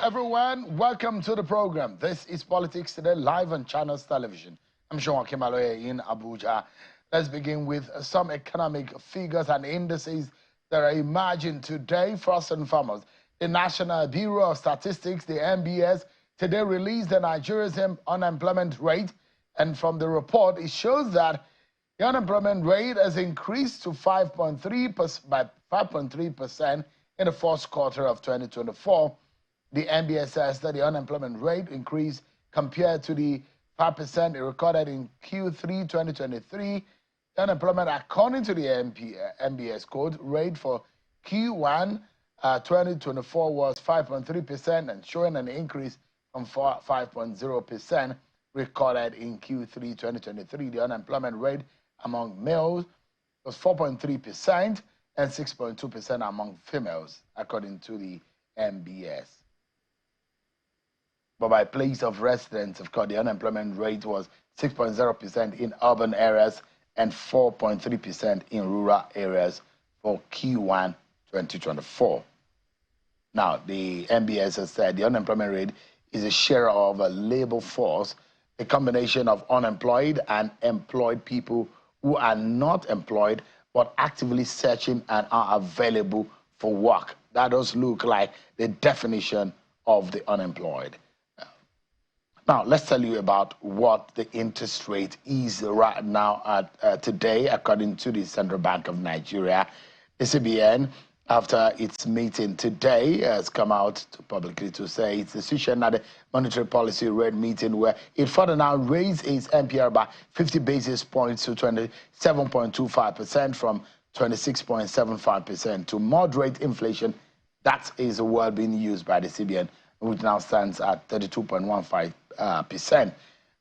everyone. Welcome to the program. This is Politics Today, live on Channels Television. I'm Sean Kimaloye in Abuja. Let's begin with some economic figures and indices that are emerging today. First and foremost, the National Bureau of Statistics, the NBS, today released the Nigeria's unemployment rate. And from the report, it shows that the unemployment rate has increased to 5.3% by 5.3% in the first quarter of 2024. The NBS says that the unemployment rate increased compared to the 5% it recorded in Q3 2023. The unemployment, according to the NBS code, rate for Q1 2024 was 5.3% and showing an increase from 5.0% recorded in Q3 2023. The unemployment rate among males was 4.3% and 6.2% among females, according to the NBS. But by place of residence, of course, the unemployment rate was 6.0% in urban areas and 4.3% in rural areas for Q1 2024. Now, the NBS has said the unemployment rate is a share of a labor force, a combination of unemployed and employed people who are not employed but actively searching and are available for work. That does look like the definition of the unemployed. Now, let's tell you about what the interest rate is right now at today, according to the Central Bank of Nigeria. The CBN, after its meeting today, has come out publicly to say its decision at the monetary policy rate meeting, where it further now raised its MPR by 50 basis points to 27.25% from 26.75% to moderate inflation. That is a word being used by the CBN, which now stands at 32.15%. The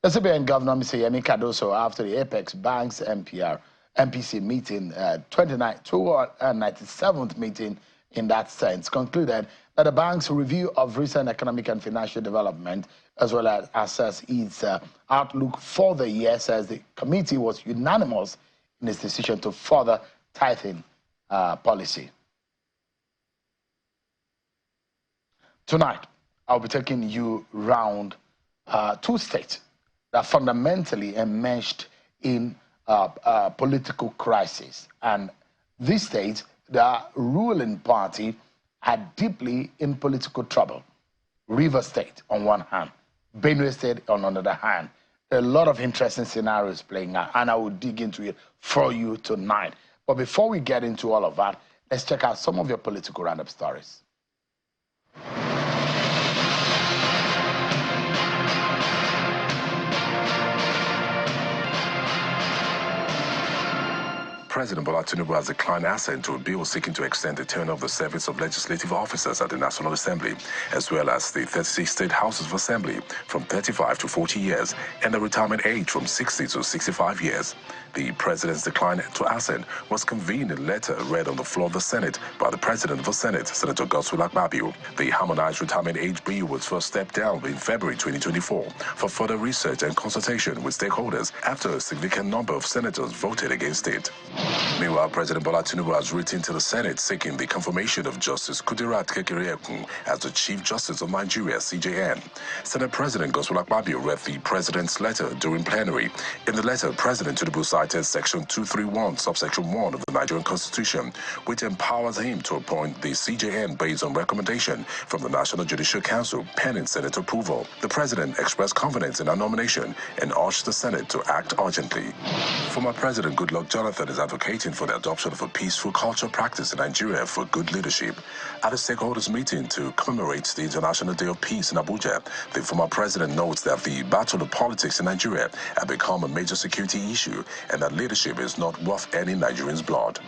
CBN Governor, Mr. Yemi Cardoso, after the Apex Bank's MPC meeting, 297th meeting in that sense, concluded that the bank's review of recent economic and financial development, as well as assess its outlook for the year, says the committee was unanimous in its decision to further tighten policy. Tonight, I'll be taking you around two states that fundamentally enmeshed in political crisis. And these states, the ruling party, are deeply in political trouble. River State on one hand, Benue State on another hand. There are a lot of interesting scenarios playing out, and I will dig into it for you tonight. But before we get into all of that, let's check out some of your political roundup stories. President Bola Tinubu has declined assent to a bill seeking to extend the term of the service of legislative officers at the National Assembly, as well as the 36 state houses of assembly from 35 to 40 years and the retirement age from 60 to 65 years. The president's decline to assent was convened in a letter read on the floor of the Senate by the president of the Senate, Senator Godswill Akpabio. The harmonized retirement age bill was first stepped down in February 2024 for further research and consultation with stakeholders after a significant number of senators voted against it. Meanwhile, President Bola Tinubu has written to the Senate seeking the confirmation of Justice Kudirat Kekereekun as the Chief Justice of Nigeria, CJN. Senate President Godswill Akpabio read the president's letter during plenary. In the letter, President Tinubu cited Section 231, subsection 1 of the Nigerian Constitution, which empowers him to appoint the CJN based on recommendation from the National Judicial Council pending Senate approval. The president expressed confidence in our nomination and urged the Senate to act urgently. Former President Goodluck Jonathan is advocating for the adoption of a peaceful culture practice in Nigeria for good leadership. At a stakeholders meeting to commemorate the International Day of Peace in Abuja, the former president notes that the battle of politics in Nigeria had become a major security issue and that leadership is not worth any Nigerian's blood.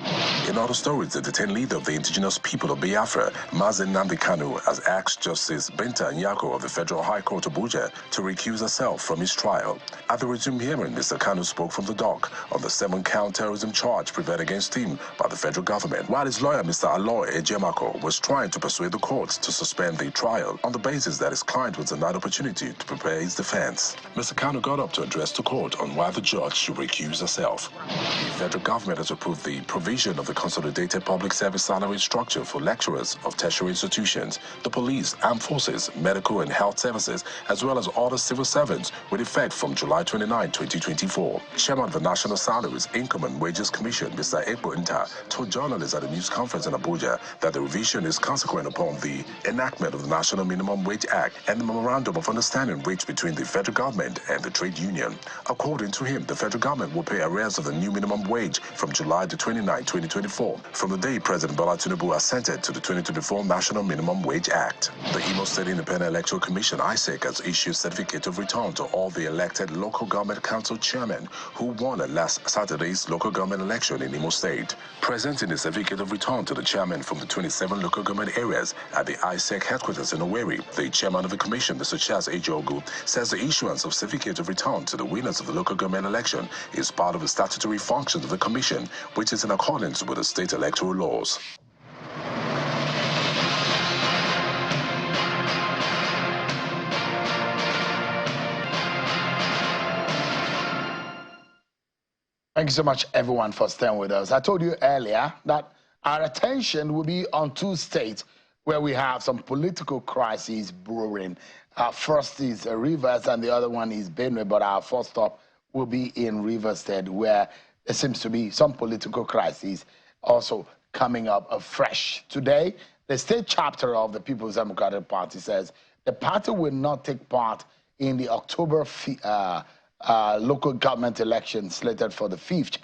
In other stories, the detained leader of the indigenous people of Biafra, Mazen Nnamdi Kanu, has asked Justice Binta Nyako of the Federal High Court Abuja to recuse herself from his trial. At the resumed hearing, Mr. Kanu spoke from the dock on the 7-count terrorism charge charge prevailed against him by the federal government, while his lawyer, Mr. Aloy Ejemako, was trying to persuade the courts to suspend the trial on the basis that his client was denied opportunity to prepare his defense. Mr. Kanu got up to address the court on why the judge should recuse herself. The federal government has approved the provision of the Consolidated Public Service Salary Structure for lecturers of tertiary institutions, the police, armed forces, medical and health services, as well as other civil servants, with effect from July 29, 2024. Chairman of the National Salaries, Income and Wages Commission, Mr. Ekbo Nta, told journalists at a news conference in Abuja that the revision is consequent upon the enactment of the National Minimum Wage Act and the Memorandum of Understanding reached between the federal government and the trade union. According to him, the federal government will pay arrears of the new minimum wage from July the 29, 2024, from the day President Bola Tinubu assented to the 2024 National Minimum Wage Act. The Imo State Independent Electoral Commission, ISEC, has issued certificate of return to all the elected local government council chairmen who won at last Saturday's local government election in Imo State. Presenting the certificate of return to the chairman from the 27 local government areas at the ISEC headquarters in Owerri, the chairman of the commission, Mr. Charles Ejogu, says the issuance of certificate of return to the winners of the local government election is part of the statutory functions of the commission, which is in accordance with the state electoral laws. Thank you so much, everyone, for staying with us. I told you earlier that our attention will be on two states where we have some political crises brewing. First is Rivers, and the other one is Benue, but our first stop will be in Rivers State, where there seems to be some political crises also coming up afresh. Today, the state chapter of the People's Democratic Party says the party will not take part in the October local government elections slated for the 5th.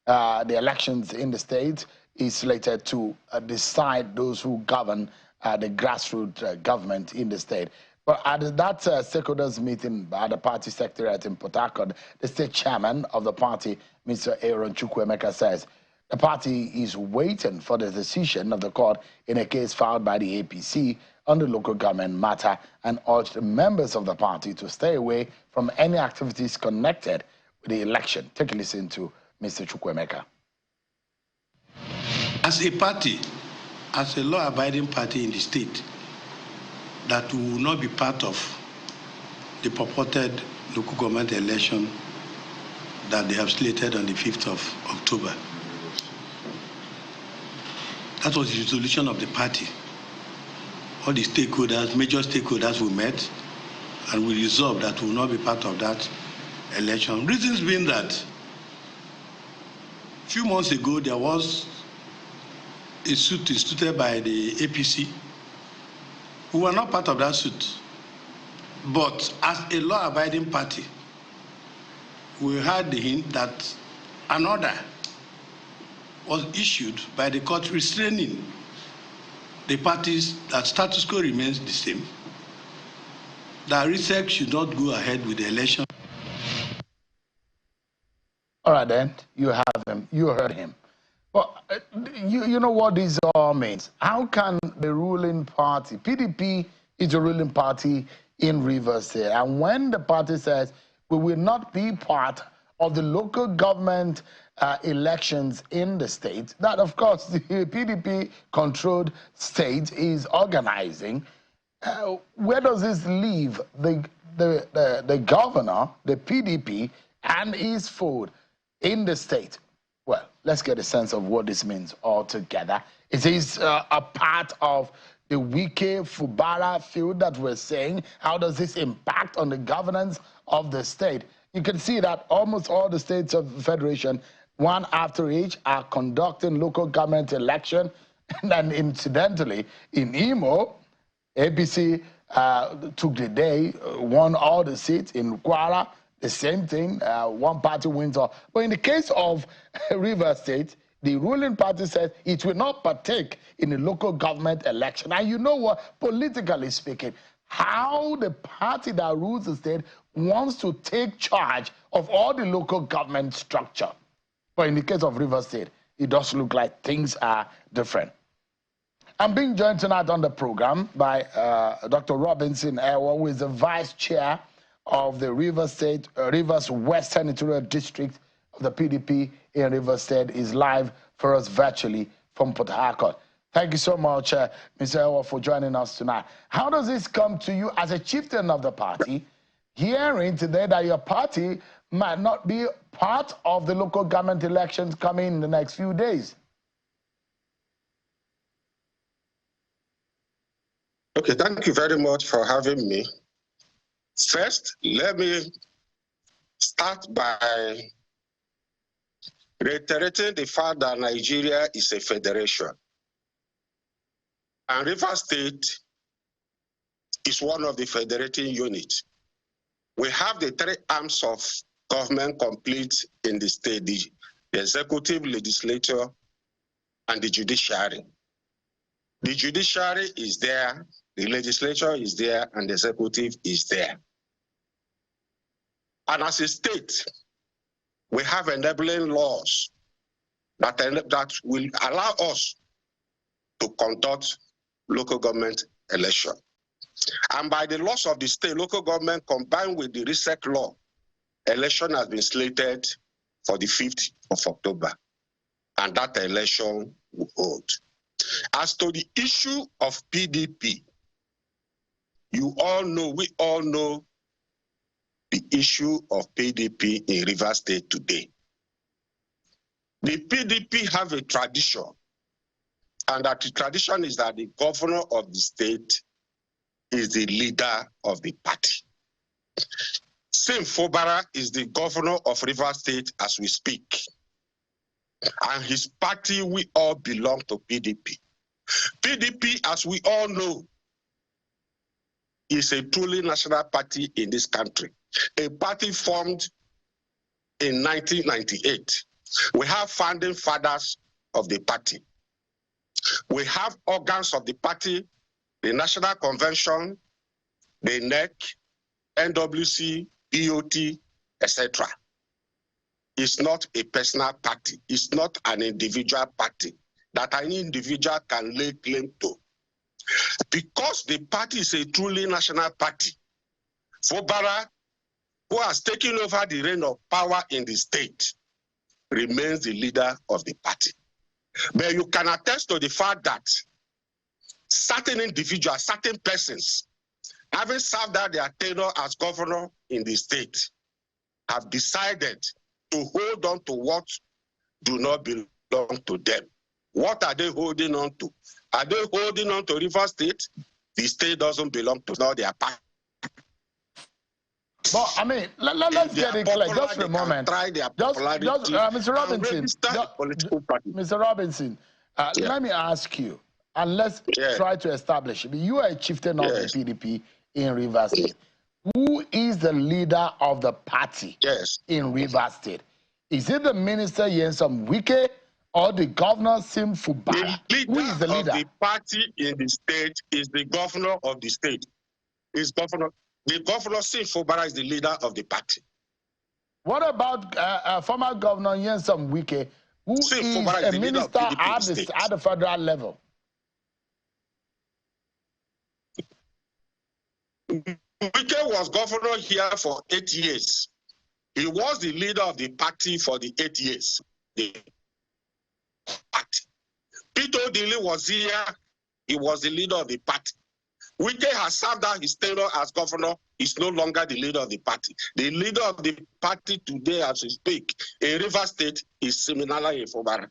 The elections in the state is slated to decide those who govern the grassroots government in the state. But at that stakeholders meeting at the party secretariat in Port Harcourt, the state chairman of the party, Mr. Aaron Chukwuemeka, says the party is waiting for the decision of the court in a case filed by the APC on the local government matter, and urged members of the party to stay away from any activities connected with the election. Take a listen to Mr. Chukwuemeka. As a party, as a law-abiding party in the state, that we will not be part of the purported local government election that they have slated on the 5th of October. That was the resolution of the party. All the stakeholders, major stakeholders, we met, and we resolved that we will not be part of that election. Reasons being that a few months ago there was a suit instituted by the APC. We were not part of that suit. But as a law-abiding party, we had the hint that an order was issued by the court restraining the parties that status quo remains the same, that RISEC should not go ahead with the election. All right, then, you have him. You heard him. Well, you know what this all means. How can the ruling party, PDP is a ruling party in Rivers State, and when the party says we will not be part of the local government elections in the state, that of course the PDP-controlled state is organizing, where does this leave the governor, the PDP, and his fold in the state? Well, let's get a sense of what this means altogether. Is this a part of the Wike Fubara field that we're saying? How does this impact on the governance of the state? You can see that almost all the states of the Federation, one after each, are conducting local government election. And then incidentally, in Imo, APC took the day, won all the seats. In Kwara, the same thing, one party wins all. But in the case of Rivers State, the ruling party says it will not partake in the local government election. And you know what, politically speaking, how the party that rules the state wants to take charge of all the local government structure. But in the case of Rivers State, it does look like things are different. I'm being joined tonight on the program by Dr. Robinson Ewa, who is the vice chair of the Rivers State, Rivers West Senatorial District of the PDP in Rivers State, is live for us virtually from Port Harcourt. Thank you so much, Mr. Ewa, for joining us tonight. How does this come to you as a chieftain of the party, hearing today that your party might not be part of the local government elections coming in the next few days? Okay, thank you very much for having me. First, let me start by reiterating the fact that Nigeria is a federation. And Rivers State is one of the federating units. We have the three arms of government complete in the state, the executive, legislature, and the judiciary. The judiciary is there, the legislature is there, and the executive is there. And as a state, we have enabling laws that will allow us to conduct local government election. And by the laws of the state, local government combined with the RESEC law, election has been slated for the 5th of October. And that election will hold. As to the issue of PDP, we all know the issue of PDP in Rivers State today. The PDP have a tradition, and that the tradition is that the governor of the state is the leader of the party. Sim Fubara is the governor of Rivers State as we speak. And his party, we all belong to PDP. PDP, as we all know, is a truly national party in this country. A party formed in 1998. We have founding fathers of the party. We have organs of the party, the National Convention, the NEC, NWC, BOT, etc. It's not a personal party. It's not an individual party that any individual can lay claim to. Because the party is a truly national party, Fubara, who has taken over the reign of power in the state, remains the leader of the party. But you can attest to the fact that certain individuals, certain persons, having served out their tenure as governor in the state, have decided to hold on to what do not belong to them. What are they holding on to? Are they holding on to Rivers State? The state doesn't belong to now their party. But I mean, let's get it clear. Just for a moment. Mr. Robinson, Mr. Robinson, let me ask you, and let's try to establish. You are a chieftain of the PDP in Rivers State. Who is the leader of the party in Rivers State? Is it the minister Nyesom Wike or the governor Sim Fubara? Who is the leader of the party in the state is the governor of the state. The governor Sim Fubara is the leader of the party. What about former governor Nyesom Wike, who is a minister at the federal level? Wike was governor here for 8 years. He was the leader of the party for the 8 years. The party. Peter Odili was here. He was the leader of the party. Wike has served out his tenure as governor. He's no longer the leader of the party. The leader of the party today, as we speak, in Rivers State, is Siminala Fubara.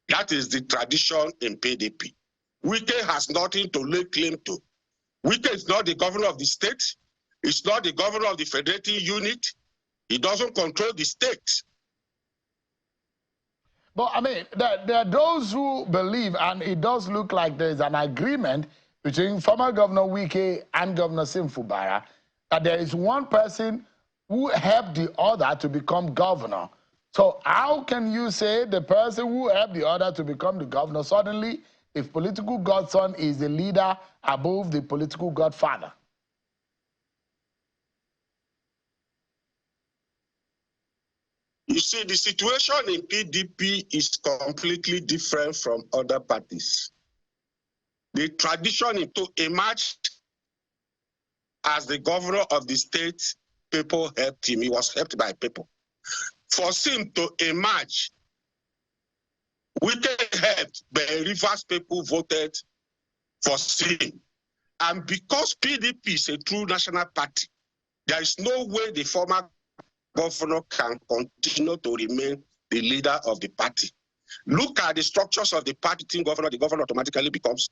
That is the tradition in PDP. Wike has nothing to lay claim to. Wike is not the governor of the state. He's not the governor of the federating unit. He doesn't control the state. But I mean, there are those who believe, and it does look like there's an agreement between former Governor Wike and Governor Sim Fubara, that there is one person who helped the other to become governor. So how can you say the person who helped the other to become the governor suddenly, if political godson is the leader above the political godfather? You see, the situation in PDP is completely different from other parties. The tradition is to emerge as the governor of the state. People helped him. He was helped by people. For him to emerge Wike helped, but Rivers people voted for Sim. And because PDP is a true national party, there is no way the former governor can continue to remain the leader of the party. Look at the structures of the party team governor. The governor automatically becomes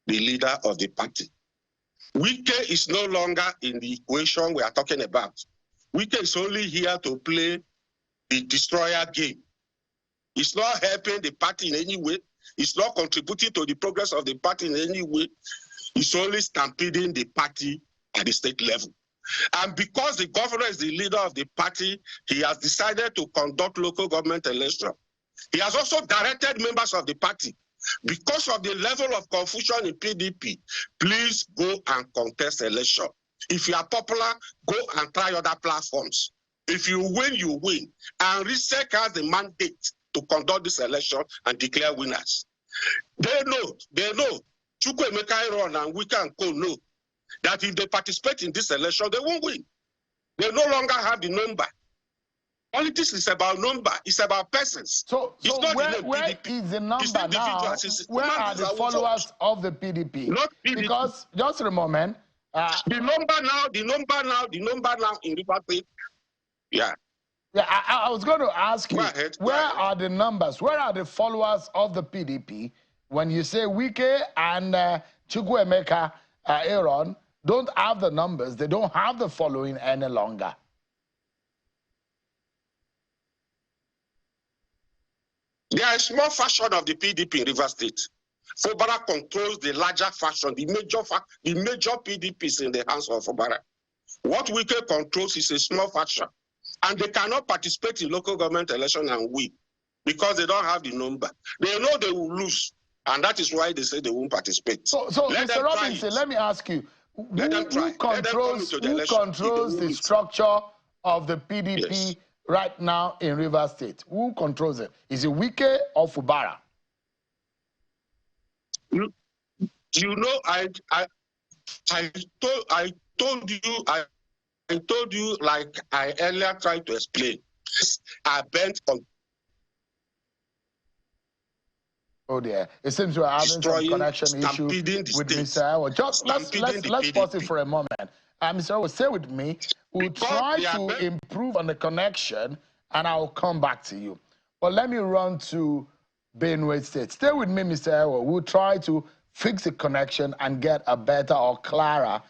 the leader of the party. Wike is no longer in the equation we are talking about. Wike is only here to play the destroyer game. It's not helping the party in any way. It's not contributing to the progress of the party in any way. It's only stampeding the party at the state level. And because the governor is the leader of the party, he has decided to conduct local government elections. He has also directed members of the party, because of the level of confusion in PDP, please go and contest election. If you are popular, go and try other platforms. If you win, you win. And RISEC has the mandate to conduct this election and declare winners. They know. Chukwuemeka Iron and Wike and Co know that if they participate in this election, they won't win. They no longer have the number. Politics is about number. It's about persons. So where is the number now? Where are the followers of the PDP? Not PDP. Because, just a moment. The number now in River State. Yeah. Yeah, I was going to ask you, where are the numbers? Where are the followers of the PDP when you say Wike and Chukwuemeka Aaron don't have the numbers, they don't have the following any longer? There is a small faction of the PDP in River State. Fubara controls the larger faction, the major PDPs in the hands of Fubara. What Wike controls is a small faction. And they cannot participate in local government election and win because they don't have the number. They know they will lose, and that is why they say they won't participate. So Mr. Robinson, let me ask you, who controls the structure of the PDP right now in River State? Who controls it? Is it Wike or Fubara? You know, I told you, like I earlier tried to explain, are bent on. Oh dear, it seems we are having some connection issue with Mr. Ewo. Just let's pause it for a moment. Mr. Ewo, stay with me. We'll try to improve on the connection, and I'll come back to you. But let me run to Benue State. Stay with me, Mr. Ewo. We'll try to fix the connection and get a better or clearer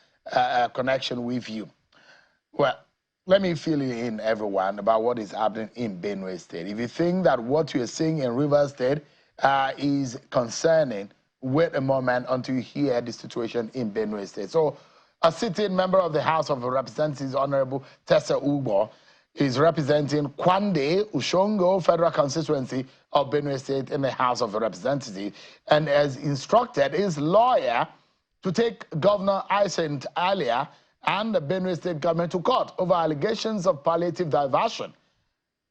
connection with you. Well, let me fill you in, everyone, about what is happening in Benue State. If you think that what you're seeing in River State is concerning, wait a moment until you hear the situation in Benue State. So, a sitting member of the House of Representatives, Honorable Tessa Ugbo, is representing Kwande Ushongo Federal Constituency of Benue State in the House of Representatives, and has instructed his lawyer to take Governor Isent Alia and the Benue State government to court over allegations of palliative diversion.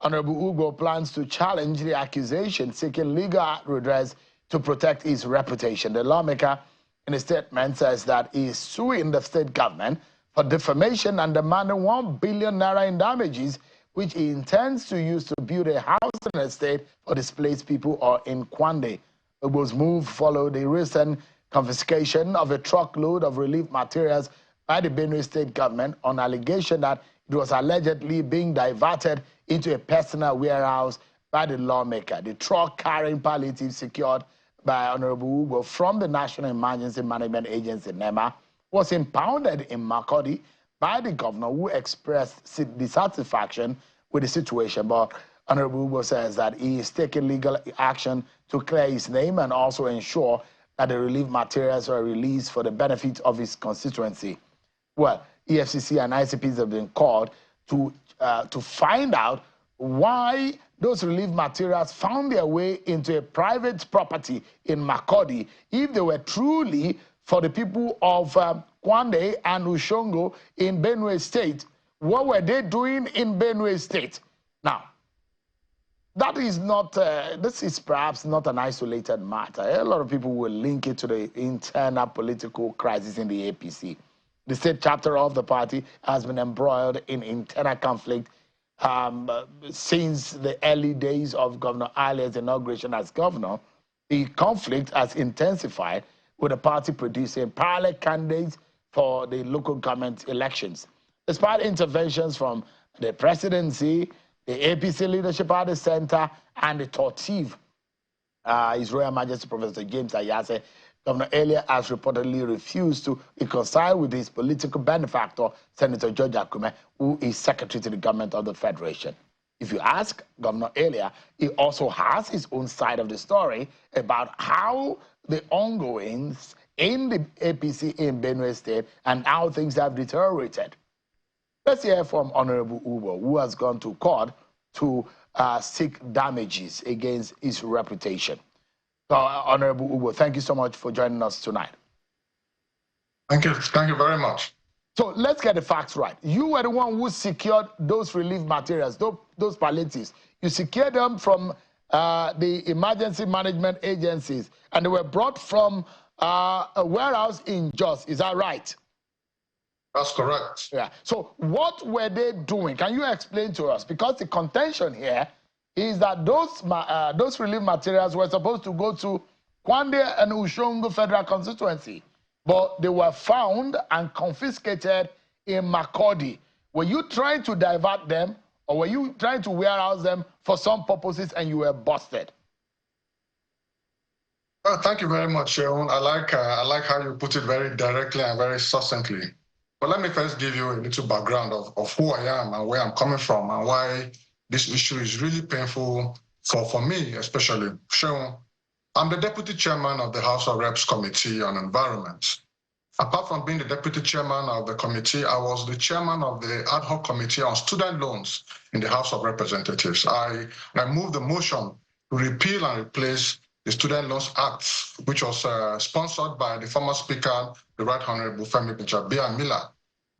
Honorable Ugbo plans to challenge the accusation, seeking legal redress to protect his reputation. The lawmaker, in a statement, says that he is suing the state government for defamation and demanding 1 billion naira in damages, which he intends to use to build a housing estate for displaced people or in Kwande. Ugbo's move followed the recent confiscation of a truckload of relief materials by the Benue State government on allegation that it was allegedly being diverted into a personal warehouse by the lawmaker. The truck carrying palliative secured by Honorable Ugbo from the National Emergency Management Agency, NEMA, was impounded in Makurdi by the governor, who expressed dissatisfaction with the situation. But Honorable Ugbo says that he is taking legal action to clear his name and also ensure that the relief materials are released for the benefit of his constituency. Well, EFCC and ICPs have been called to find out why those relief materials found their way into a private property in Makurdi. If they were truly for the people of Kwande and Ushongo in Benue State, what were they doing in Benue State? Now, that is not, this is perhaps not an isolated matter. A lot of people will link it to the internal political crisis in the APC. The state chapter of the party has been embroiled in internal conflict since the early days of Governor Alia's inauguration as governor, the conflict has intensified, with the party producing parallel candidates for the local government elections. Despite interventions from the presidency, the APC leadership at the center, and the Tortiv, His Royal Majesty Professor James Ayase, Governor Elia has reportedly refused to reconcile with his political benefactor, Senator George Akume, who is secretary to the government of the Federation. If you ask Governor Elia, he also has his own side of the story about how the ongoings in the APC in Benue State and how things have deteriorated. Let's hear from Honorable Ubo, who has gone to court to seek damages against his reputation. So, Honorable Ubo, thank you so much for joining us tonight. Thank you very much. So let's get the facts right. You were the one who secured those relief materials, those palliatives. You secured them from the emergency management agencies, and they were brought from a warehouse in Jos. Is that right? That's correct. Yeah. So what were they doing? Can you explain to us? Because the contention here is that those relief materials were supposed to go to Kwande and Ushongo Federal Constituency, but they were found and confiscated in Makurdi. Were you trying to divert them, or were you trying to warehouse them for some purposes and you were busted? Well, thank you very much, Sharon. I like how you put it very directly and very succinctly. But let me first give you a little background of who I am and where I'm coming from and why this issue is really painful for me, especially. Sharon, I'm the Deputy Chairman of the House of Reps Committee on Environment. Apart from being the Deputy Chairman of the committee, I was the Chairman of the Ad Hoc Committee on Student Loans in the House of Representatives. I moved the motion to repeal and replace the Student Loans Act, which was sponsored by the former Speaker, the Right Honorable Femi Gbajabiamila.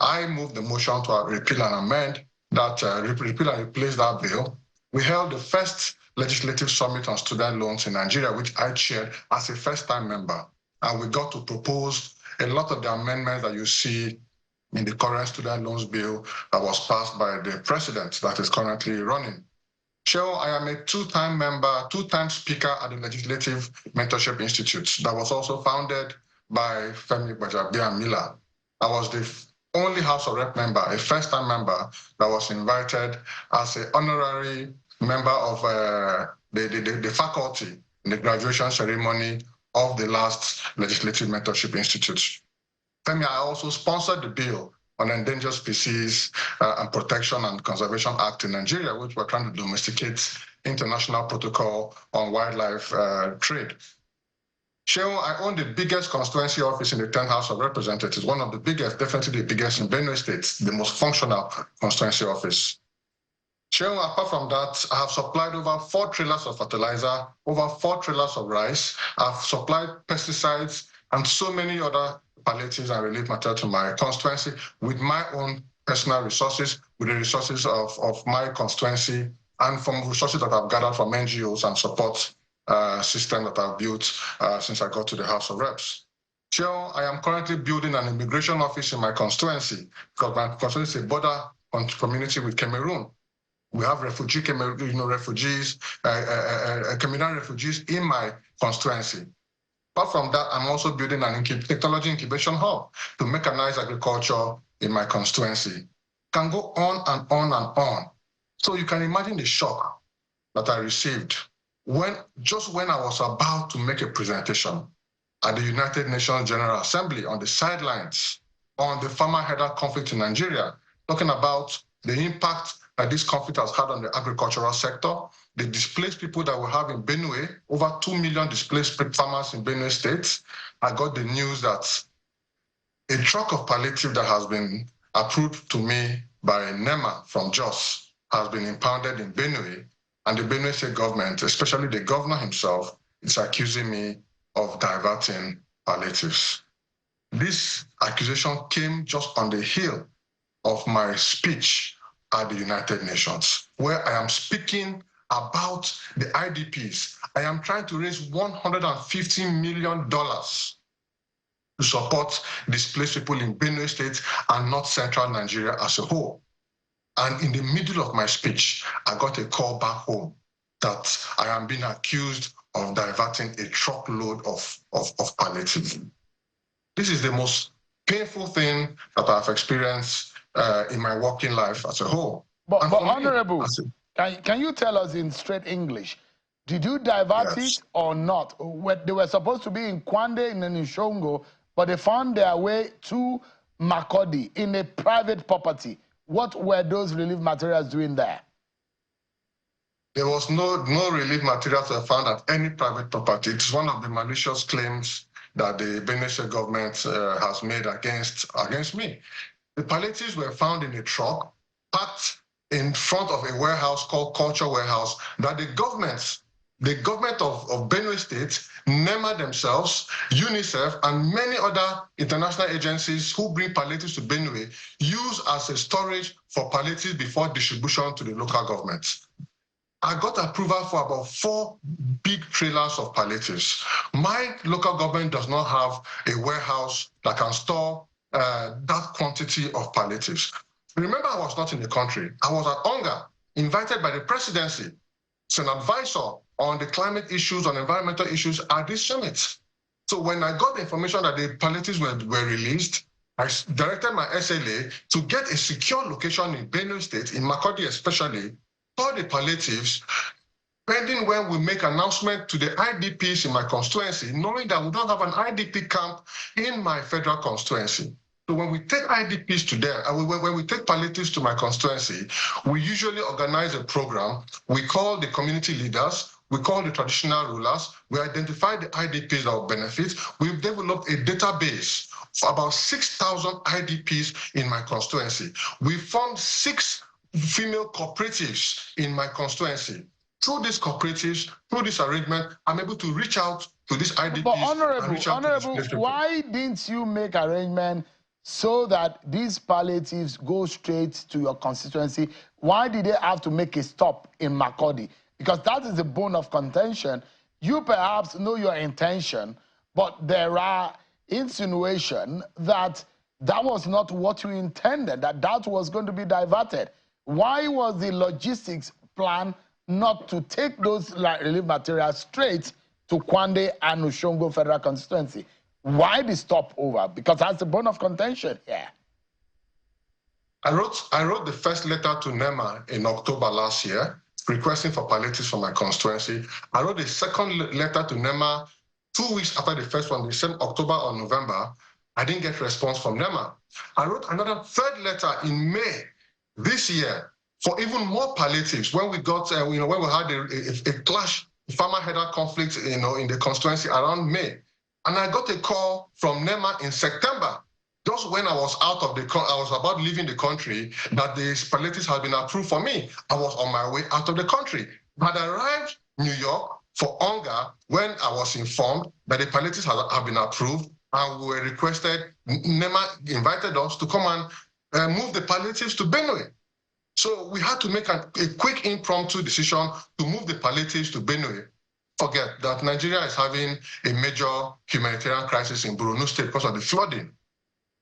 I moved the motion to repeal and amend that, repeal and replace that bill. We held the first legislative summit on student loans in Nigeria, which I chaired as a first-time member. And we got to propose a lot of the amendments that you see in the current student loans bill that was passed by the president that is currently running. Chair, I am a two-time member, two-time speaker at the Legislative Mentorship Institute that was also founded by Femi Gbajabiamila. I was the only House of Rep member, a first-time member that was invited as an honorary member of the faculty in the graduation ceremony of the last Legislative Mentorship Institute. Femi, I also sponsored the bill on Endangered Species and Protection and Conservation Act in Nigeria, which we're trying to domesticate international protocol on wildlife trade. Shehu, I own the biggest constituency office in the 10th House of Representatives, one of the biggest, definitely the biggest in Benue State, the most functional constituency office. Shehu, apart from that, I have supplied over 4 trailers of fertilizer, over 4 trailers of rice. I've supplied pesticides and so many other palliatives and relief material to my constituency with my own personal resources, with the resources of my constituency, and from resources that I've gathered from NGOs and support system that I've built since I got to the House of Reps. Chair, I am currently building an immigration office in my constituency because my constituency is a border community with Cameroon. We have Cameroon refugees in my constituency. Apart from that, I'm also building an technology incubation hub to mechanize agriculture in my constituency. Can go on and on and on. So you can imagine the shock that I received just when I was about to make a presentation at the United Nations General Assembly on the sidelines on the farmer-herder conflict in Nigeria, talking about the impact that this conflict has had on the agricultural sector, the displaced people that we have in Benue, over 2 million displaced farmers in Benue State. I got the news that a truck of palliative that has been approved to me by NEMA from Jos has been impounded in Benue, and the Benue State government, especially the governor himself, is accusing me of diverting palliatives. This accusation came just on the heel of my speech at the United Nations, where I am speaking about the IDPs. I am trying to raise $150 million to support displaced people in Benue State and North Central Nigeria as a whole. And in the middle of my speech, I got a call back home that I am being accused of diverting a truckload of palliative. This is the most painful thing that I've experienced in my working life as a whole. But Honorable, can you tell us in straight English, did you divert it or not? They were supposed to be in Kwande in Nishongo, but they found their way to Makurdi in a private property. What were those relief materials doing there? There was no relief materials were found at any private property. It's one of the malicious claims that the Benue government has made against me. The palliatives were found in a truck packed in front of a warehouse called Culture Warehouse that the government of Benue State, NEMA themselves, UNICEF, and many other international agencies who bring palliatives to Benue use as a storage for palliatives before distribution to the local governments. I got approval for about 4 big trailers of palliatives. My local government does not have a warehouse that can store that quantity of palliatives. Remember, I was not in the country. I was at Onga, invited by the presidency as an advisor on the climate issues, on environmental issues at this summit. So when I got the information that the palliatives were released, I directed my SLA to get a secure location in Benue State, in Makurdi especially, for the palliatives, pending when we make announcement to the IDPs in my constituency, knowing that we don't have an IDP camp in my federal constituency. So when we take IDPs to there, when we take palliatives to my constituency, we usually organize a program. We call the community leaders, we call the traditional rulers, we identify the IDPs that will benefit. We've developed a database for about 6,000 IDPs in my constituency. We formed 6 female cooperatives in my constituency. Through these cooperatives, through this arrangement, I'm able to reach out to these IDPs. But Honorable, why didn't you make arrangement so that these palliatives go straight to your constituency? Why did they have to make a stop in Makurdi? Because that is the bone of contention. You perhaps know your intention, but there are insinuations that that was not what you intended, that was going to be diverted. Why was the logistics plan not to take those relief materials straight to Kwande and Ushongo Federal Constituency? Why the stopover? Because that's the bone of contention here. I wrote the first letter to NEMA in October last year, requesting for palliatives from my constituency. I wrote the second letter to NEMA 2 weeks after the first one, the same October or November. I didn't get response from NEMA. I wrote another third letter in May this year for even more palliatives when we got, when we had a clash, farmer-header conflict, in the constituency around May. And I got a call from NEMA in September, just when I was I was about leaving the country, that the palliatives had been approved for me. I was on my way out of the country. I had arrived in New York for Onga when I was informed that the palliatives had been approved, and we were requested, NEMA invited us to come and move the palliatives to Benue. So we had to make a quick impromptu decision to move the palliatives to Benue. Forget that Nigeria is having a major humanitarian crisis in Borno State because of the flooding.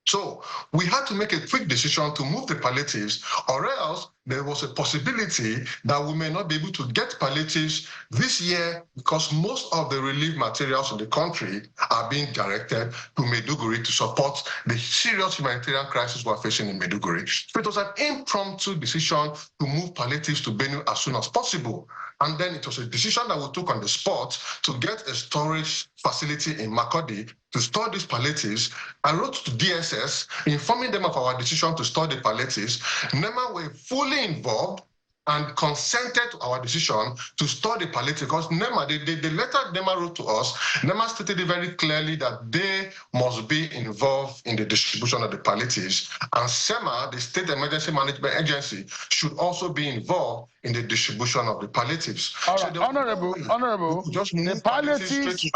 So we had to make a quick decision to move the palliatives, or else there was a possibility that we may not be able to get palliatives this year because most of the relief materials in the country are being directed to Maiduguri to support the serious humanitarian crisis we're facing in Maiduguri. So it was an impromptu decision to move palliatives to Benue as soon as possible. And then it was a decision that we took on the spot to get a storage facility in Makurdi to store these palliatives. I wrote to DSS, informing them of our decision to store the palliatives. NEMA were fully involved and consented to our decision to store the palliative, because NEMA, the letter NEMA wrote to us, NEMA stated it very clearly that they must be involved in the distribution of the palliatives, and SEMA, the State Emergency Management Agency, should also be involved in the distribution of the palliatives. All right, so Honorable, just the palliatives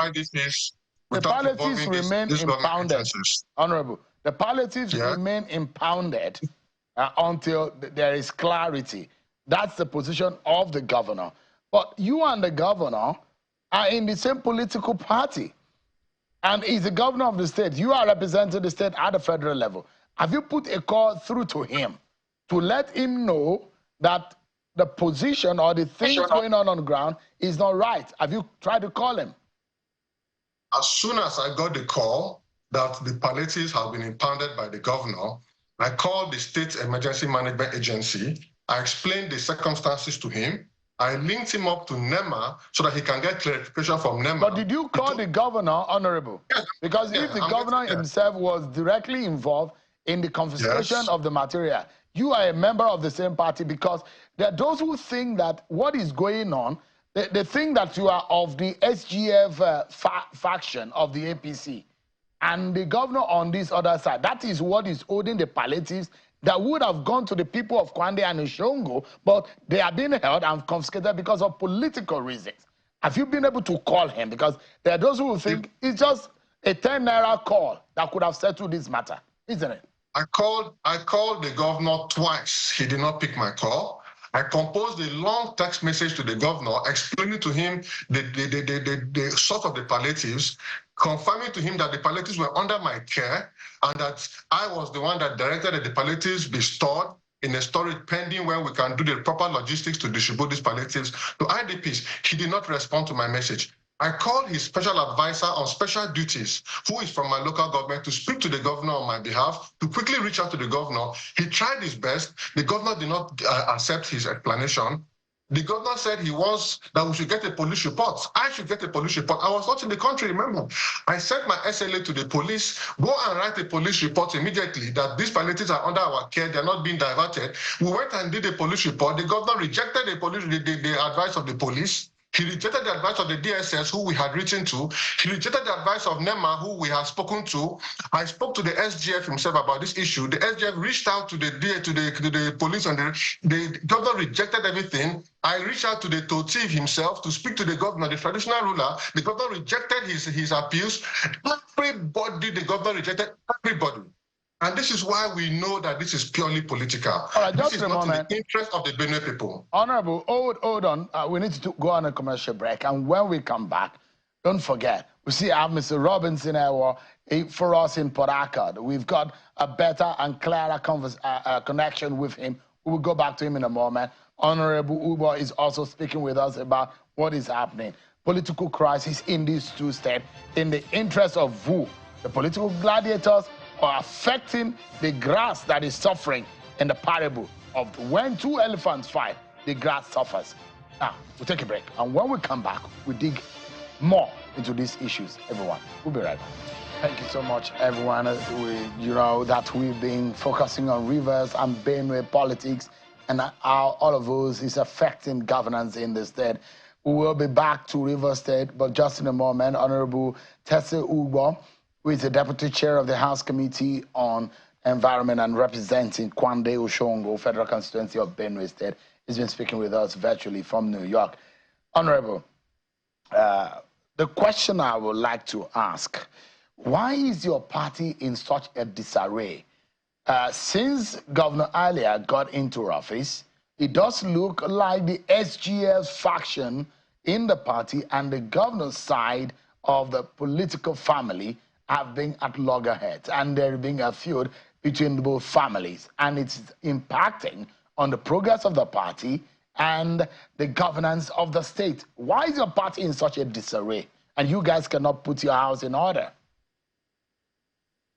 remain impounded. Honorable, the palliatives remain impounded until there is clarity. That's the position of the governor. But you and the governor are in the same political party. And he's the governor of the state. You are representing the state at the federal level. Have you put a call through to him to let him know that the position or the things going on the ground is not right? Have you tried to call him? As soon as I got the call that the palliatives have been impounded by the governor, I called the State Emergency Management Agency. I explained the circumstances to him. I linked him up to NEMA so that he can get clarification from NEMA. But did you call the governor, Honorable? Yes. Because if the governor himself was directly involved in the confiscation of the material, you are a member of the same party, because there are those who think that what is going on, they think that you are of the SGF faction of the APC. And the governor on this other side, that is what is holding the palliatives that would have gone to the people of Kwande and Oshongo, but they are being held and confiscated because of political reasons. Have you been able to call him? Because there are those who think it's just a 10 naira call that could have settled this matter, isn't it? I called the governor twice. He did not pick my call. I composed a long text message to the governor explaining to him the source of the palliatives, confirming to him that the palliatives were under my care and that I was the one that directed that the palliatives be stored in a storage pending where we can do the proper logistics to distribute these palliatives to IDPs. He did not respond to my message. I called his special advisor on special duties, who is from my local government, to speak to the governor on my behalf, to quickly reach out to the governor. He tried his best. The governor did not accept his explanation. The governor said he wants that we should get a police report. I should get a police report. I was not in the country, remember. I sent my SLA to the police, go and write a police report immediately that these palliatives are under our care, they're not being diverted. We went and did a police report. The governor rejected the advice of the police. He rejected the advice of the DSS, who we had written to. He rejected the advice of NEMA, who we had spoken to. I spoke to the SGF himself about this issue. The SGF reached out to the police, and the governor rejected everything. I reached out to the Totiv himself to speak to the governor, the traditional ruler. The governor rejected his appeals. Everybody, the governor rejected everybody. And this is why we know that this is purely political. All right, this is not in the interest of the Benue people. Honorable, hold on. We need to go on a commercial break. And when we come back, don't forget, we see I have Mr. Robinson for us in Port Harcourt. We've got a better and clearer connection with him. We will go back to him in a moment. Honorable Ubo is also speaking with us about what is happening. Political crisis in these two states, in the interest of who? The political gladiators, or affecting the grass that is suffering in the parable of when two elephants fight, the grass suffers. Now, we'll take a break. And when we come back, we'll dig more into these issues, everyone. We'll be right back. Thank you so much, everyone. You know that we've been focusing on Rivers and Benue politics and how all of those is affecting governance in the state. We will be back to Rivers State, but just in a moment, Honorable Tese Ugbo, who is the Deputy Chair of the House Committee on Environment and representing Kwande Oshongo, Federal Constituency of Benue State, has been speaking with us virtually from New York. Honorable, the question I would like to ask, why is your party in such a disarray? Since Governor Alia got into office, it does look like the SGF faction in the party and the governor's side of the political family have been at loggerheads, and there being a feud between both families, and it's impacting on the progress of the party and the governance of the state. Why is your party in such a disarray, and you guys cannot put your house in order?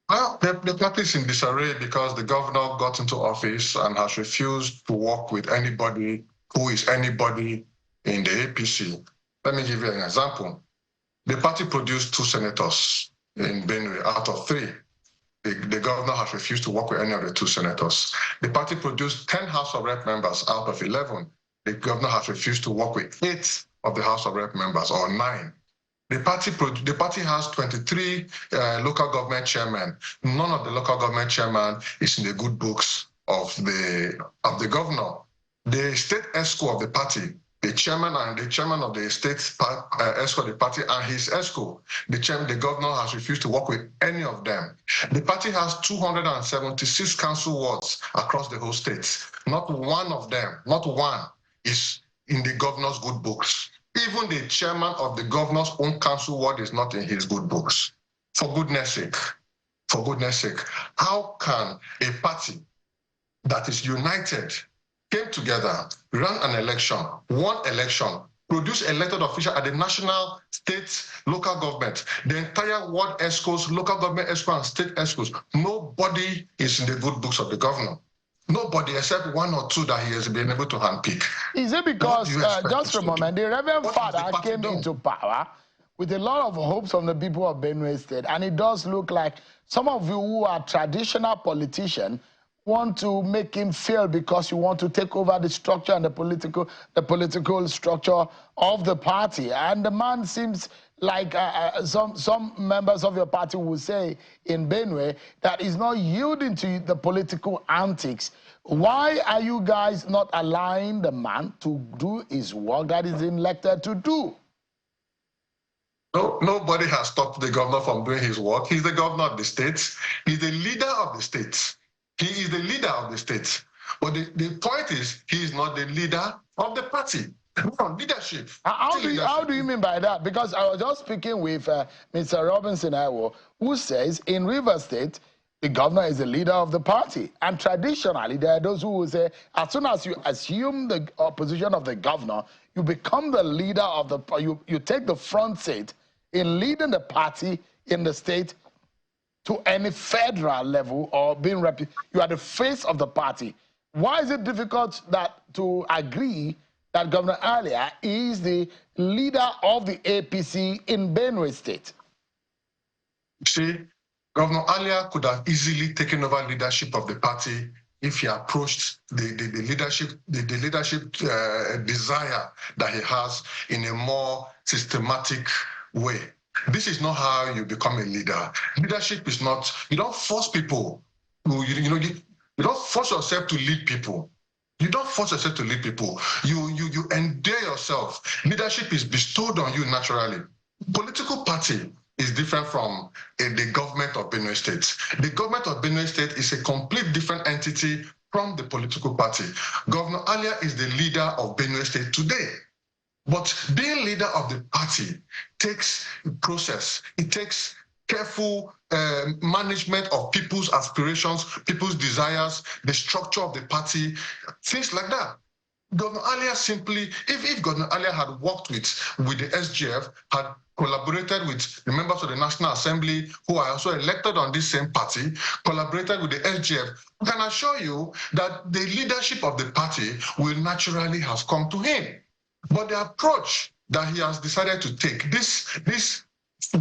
Well, the party is in disarray because the governor got into office and has refused to work with anybody who is anybody in the APC. Let me give you an example. The party produced 2 senators in Benue out of 3. The governor has refused to work with any of the 2 senators. The party produced 10 House of Rep members out of 11. The governor has refused to work with 8 of the House of Rep members, or 9. The party has 23 local government chairmen. None of the local government chairmen is in the good books of the governor. The state ESCO of the party, the chairman of the state ESCO of the party and his ESCO, the governor has refused to work with any of them. The party has 276 council wards across the whole state. Not one of them, not one, is in the governor's good books. Even the chairman of the governor's own council ward is not in his good books. For goodness sake, how can a party that is united, came together, ran an election, won election, produced elected officials at the national, state, local government, the entire ward ESCOs, local government ESCO and state ESCOs. Nobody is in the good books of the governor. Nobody except one or two that he has been able to handpick. Is it because, just for a moment, the Reverend Father came into power with a lot of hopes from the people of Benue State, and it does look like some of you who are traditional politicians want to make him fail because you want to take over the structure and the political structure of the party. And the man seems like some members of your party will say in Benue that he's not yielding to the political antics. Why are you guys not allowing the man to do his work that he's elected to do? No, nobody has stopped the governor from doing his work. He's the governor of the state. He's the leader of the state. He is the leader of the state. But the point is, he is not the leader of the party. No, leadership. How do you mean by that? Because I was just speaking with Mr. Robinson Iwo, who says in Rivers State, the governor is the leader of the party. And traditionally, there are those who will say, as soon as you assume the position of the governor, you become the leader of the party. You take the front seat in leading the party in the state to any federal level or being you are the face of the party. Why is it difficult to agree that Governor Alia is the leader of the APC in Benue State? See, Governor Alia could have easily taken over leadership of the party if he approached the leadership desire that he has in a more systematic way. This is not how you become a leader. Leadership is not, you don't force people. You don't force yourself to lead people. You don't force yourself to lead people. You endear yourself. Leadership is bestowed on you naturally. Political party is different from the government of Benue State. The government of Benue State is a complete different entity from the political party. Governor Alia is the leader of Benue State today. But being leader of the party takes process. It takes careful management of people's aspirations, people's desires, the structure of the party, things like that. Governor Alia simply, if Governor Alia had worked with the SGF, had collaborated with the members of the National Assembly who are also elected on this same party, collaborated with the SGF, I can assure you that the leadership of the party will naturally have come to him. But the approach that he has decided to take, this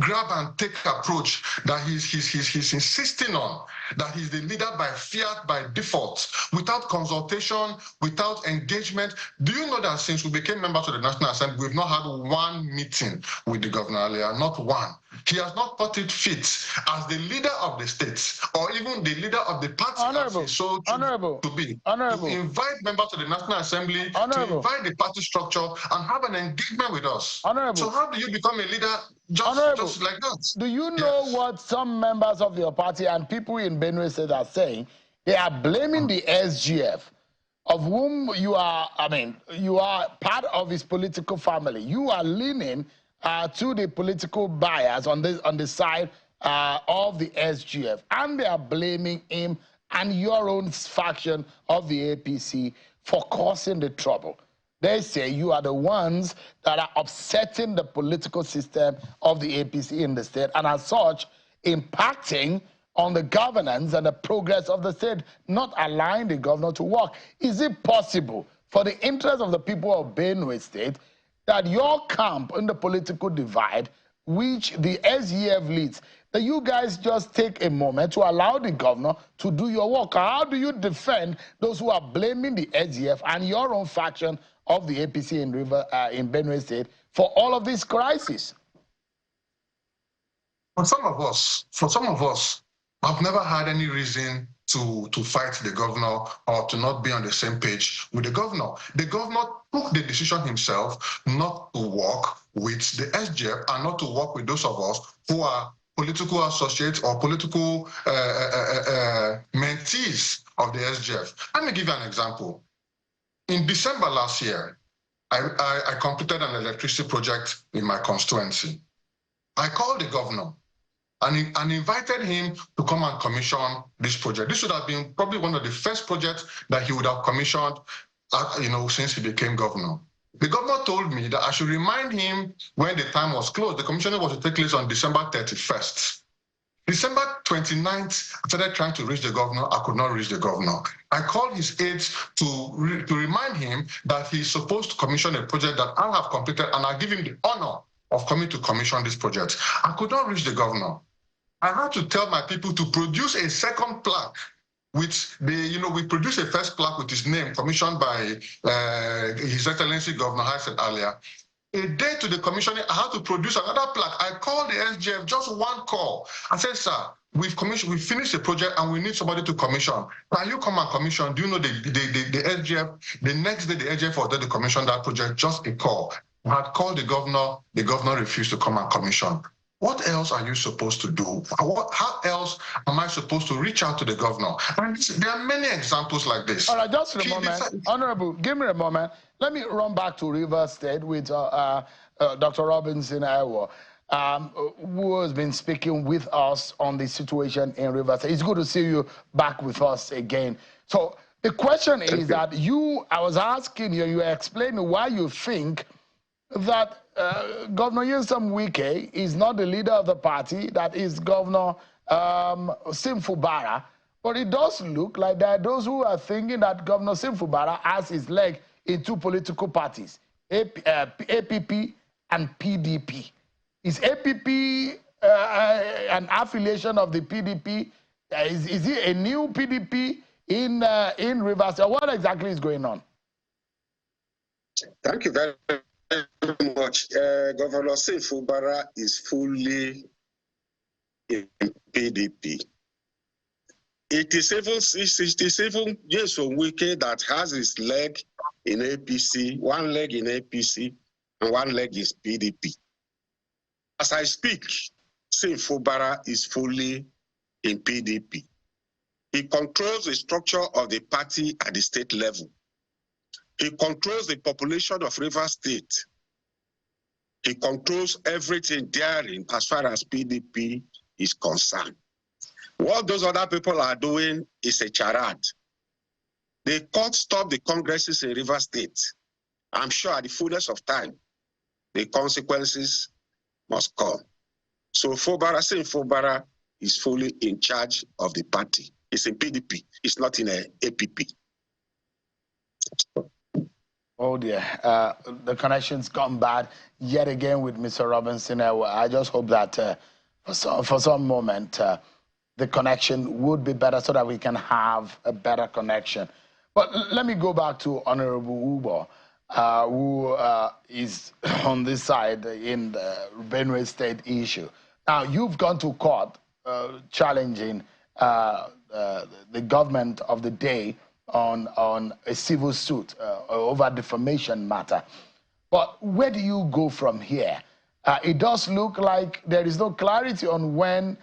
grab and take approach that he's insisting on, that he's the leader by fiat, by default, without consultation, without engagement. Do you know that since we became members of the National Assembly, we've not had one meeting with the Governor Alia, not one. He has not thought it fit as the leader of the state, or even the leader of the party, Honorable, as he so to be, Honorable, to invite members of the National Assembly, to invite the party structure, and have an engagement with us. Honorable. So how do you become a leader just like that? Do you know what some members of your party and people in Benue State are saying? They are blaming the SGF, of whom you are, you are part of his political family. You are leaning to the political bias on the side of the SGF, and they are blaming him and your own faction of the APC for causing the trouble. They say you are the ones that are upsetting the political system of the APC in the state, and as such, impacting on the governance and the progress of the state, not allowing the governor to work. Is it possible, for the interest of the people of Benue State, that your camp in the political divide, which the SGF leads, that you guys just take a moment to allow the governor to do your work? How do you defend those who are blaming the SGF and your own faction of the APC in Benue State for all of this crisis? For some of us, I've never had any reason to fight the governor or to not be on the same page with the governor. The governor took the decision himself not to work with the SGF and not to work with those of us who are political associates or political mentees of the SGF. Let me give you an example. In December last year, I completed an electricity project in my constituency. I called the governor and invited him to come and commission this project. This would have been probably one of the first projects that he would have commissioned, since he became governor. The governor told me that I should remind him when the time was closed. The commissioning was to take place on December 31st. December 29th, I started trying to reach the governor. I could not reach the governor. I called his aides to remind him that he's supposed to commission a project that I have completed, and I give him the honor of coming to commission this project. I could not reach the governor. I had to tell my people to produce a second plaque with we produced a first plaque with his name, commissioned by His Excellency Governor Haisset earlier. A day to the commissioning, I had to produce another plaque. I called the SGF, just one call. I said, sir, we've finished the project and we need somebody to commission. Can you come and commission? Do you know the SGF, the next day the SGF was there to commission that project, just a call. I had called the governor refused to come and commission. What else are you supposed to do? How else am I supposed to reach out to the governor? And there are many examples like this. All right, just a moment. Honorable, give me a moment. Let me run back to Rivers State with Dr. Robinson Ewo, who has been speaking with us on the situation in Rivers State. It's good to see you back with us again. So the question is that I was asking you, you explained why you think that Governor Nyesom Wike is not the leader of the party, that is Governor Simfubara. But it does look like there are those who are thinking that Governor Simfubara has his leg in two political parties, APP and PDP. Is APP an affiliation of the PDP? Is it a new PDP in Rivers? What exactly is going on? Thank you very much. Governor Simfubara is fully in PDP. It is even Nyesom Wike that has his leg in APC, one leg in APC, and one leg is PDP. As I speak, Simfubara is fully in PDP. He controls the structure of the party at the state level. He controls the population of Rivers State. He controls everything therein as far as PDP is concerned. What those other people are doing is a charade. They can't stop the congresses in Rivers State. I'm sure at the fullness of time, the consequences must come. So Simfubara is fully in charge of the party. It's in PDP. It's not in a APP. Oh dear, the connection's gone bad yet again with Mr. Robinson. I just hope that for some moment the connection would be better so that we can have a better connection. But let me go back to Honorable Ubo, who is on this side in the Benue State issue. Now, you've gone to court challenging the government of the day on a civil suit over defamation matter. But where do you go from here? It does look like there is no clarity on when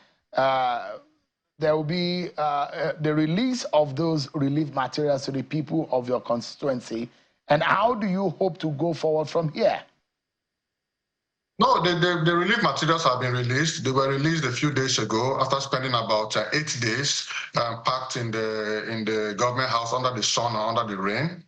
there will be the release of those relief materials to the people of your constituency. And how do you hope to go forward from here? No, the relief materials have been released. They were released a few days ago after spending about 8 days packed in the government house under the sun or under the rain.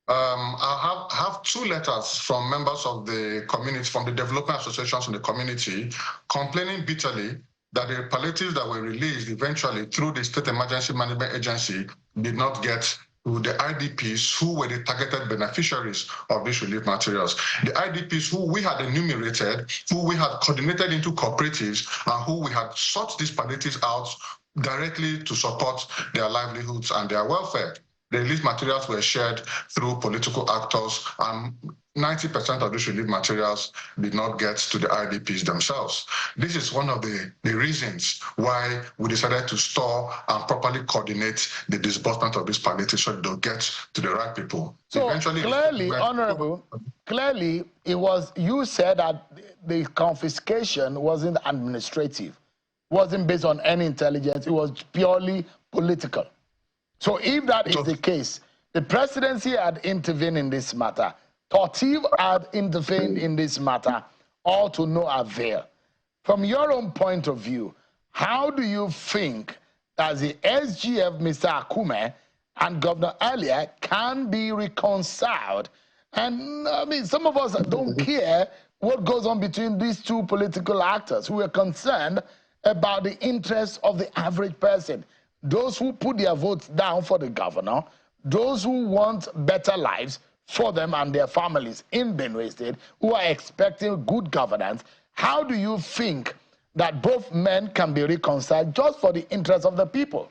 I have 2 letters from members of the community, from the development associations in the community, complaining bitterly that the palliatives that were released eventually through the State Emergency Management Agency did not get to the IDPs who were the targeted beneficiaries of these relief materials. The IDPs who we had enumerated, who we had coordinated into cooperatives, and who we had sought these palliatives out directly to support their livelihoods and their welfare. The relief materials were shared through political actors, and 90% of these relief materials did not get to the IDPs themselves. This is one of the reasons why we decided to store and properly coordinate the disbursement of these palliatives so they'll get to the right people. So eventually, clearly, Honorable, clearly it was, you said that the confiscation wasn't administrative, wasn't based on any intelligence, it was purely political. So if that is the case, the presidency had intervened in this matter, Tortiv had intervened in this matter, all to no avail. From your own point of view, how do you think that the SGF, Mr. Akume, and Governor Elia can be reconciled? And I mean, some of us don't care what goes on between these two political actors who are concerned about the interests of the average person. Those who put their votes down for the governor, those who want better lives for them and their families in Benue State, who are expecting good governance. How do you think that both men can be reconciled just for the interests of the people?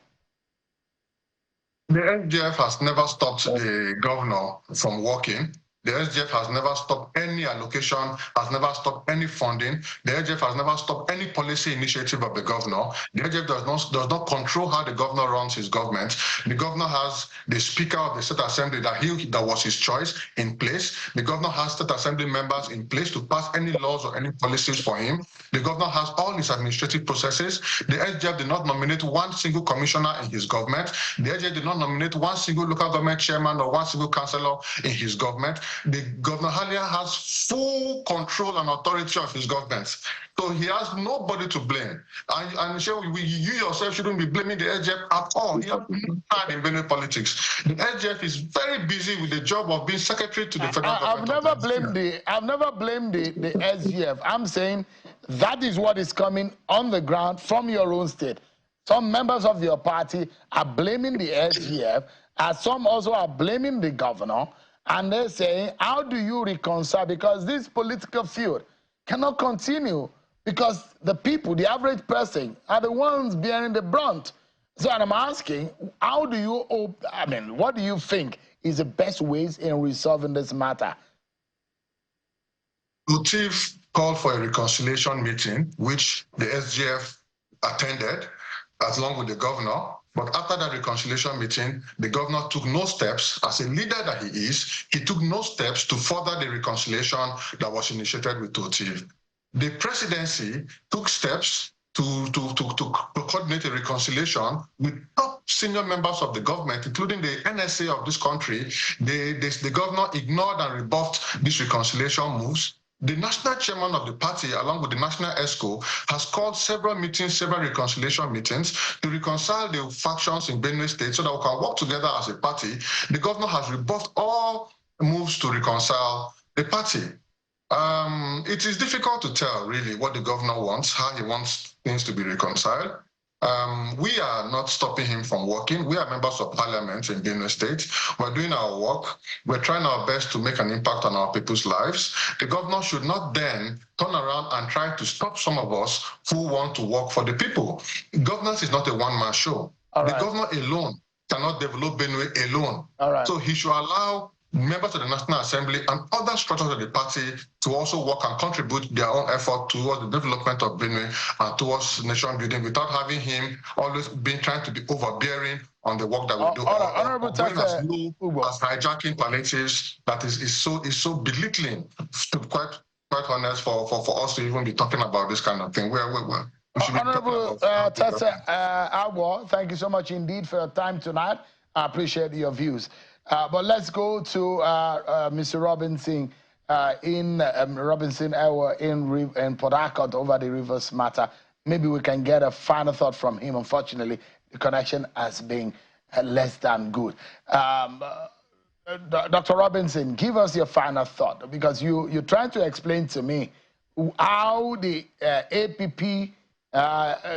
The SGF has never stopped the governor from working. The SGF has never stopped any allocation, has never stopped any funding. The SGF has never stopped any policy initiative of the governor. The SGF does not control how the governor runs his government. The governor has the Speaker of the State Assembly that was his choice in place. The governor has State Assembly members in place to pass any laws or any policies for him. The governor has all his administrative processes. The SGF did not nominate one single commissioner in his government. The SGF did not nominate one single local government chairman or one single councillor in his government. The Governor Halia has full control and authority of his government. So he has nobody to blame. And you yourself shouldn't be blaming the SGF at all. He has no part in Benue politics. The SGF is very busy with the job of being secretary to the federal government. I've never blamed the SGF. I'm saying that is what is coming on the ground from your own state. Some members of your party are blaming the SGF, and some also are blaming the governor. And they're saying, how do you reconcile? Because this political feud cannot continue because the people, the average person, are the ones bearing the brunt. So I'm asking, how do you, what do you think is the best ways in resolving this matter? The chief called for a reconciliation meeting, which the SGF attended, along with the governor. But after that reconciliation meeting, the governor took no steps. As a leader that he is, he took no steps to further the reconciliation that was initiated with Totiv. The presidency took steps to coordinate a reconciliation with top senior members of the government, including the NSA of this country. The governor ignored and rebuffed these reconciliation moves. The national chairman of the party, along with the national ESCO, has called several meetings, several reconciliation meetings to reconcile the factions in Benue State so that we can work together as a party. The governor has rebuffed all moves to reconcile the party. It is difficult to tell, really, what the governor wants, how he wants things to be reconciled. We are not stopping him from working. We are members of parliament in Benue State. We're doing our work. We're trying our best to make an impact on our people's lives. The governor should not then turn around and try to stop some of us who want to work for the people. Governance is not a one-man show. The governor alone cannot develop Benue alone. So he should allow members of the National Assembly and other structures of the party to also work and contribute their own effort towards the development of Benue and towards nation building without having him always being trying to be overbearing on the work that we do. Honorable as hijacking palliatives that is so belittling, to be quite honest, for us to even be talking about this kind of thing. Honorable Tessa Agwo, thank you so much indeed for your time tonight. I appreciate your views. But let's go to Mr. Robinson Robinson in Port Harcourt over the Rivers matter. Maybe we can get a final thought from him. Unfortunately, the connection has been less than good. Dr. Robinson, give us your final thought, because you're trying to explain to me how the APP,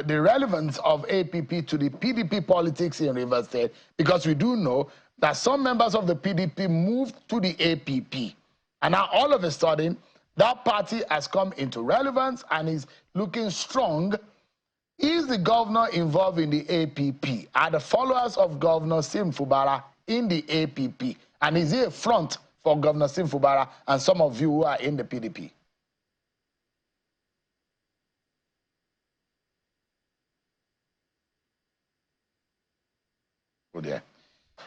the relevance of APP to the PDP politics in Rivers State, because we do know that some members of the PDP moved to the APP. And now all of a sudden, that party has come into relevance and is looking strong. Is the governor involved in the APP? Are the followers of Governor Sim Fubara in the APP? And is he a front for Governor Sim Fubara and some of you who are in the PDP? Oh dear.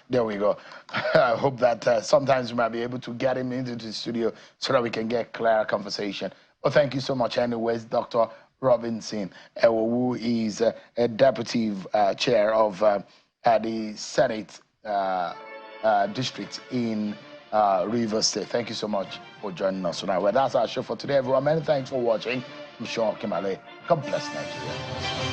There we go. I hope that sometimes we might be able to get him into the studio so that we can get clear conversation. Well, thank you so much anyways, Dr. Robinson, who is a deputy chair of the Senate district in Rivers State. Thank you so much for joining us tonight. Well, that's our show for today, everyone. Many thanks for watching. I'm Sean Kimale. God bless Nigeria.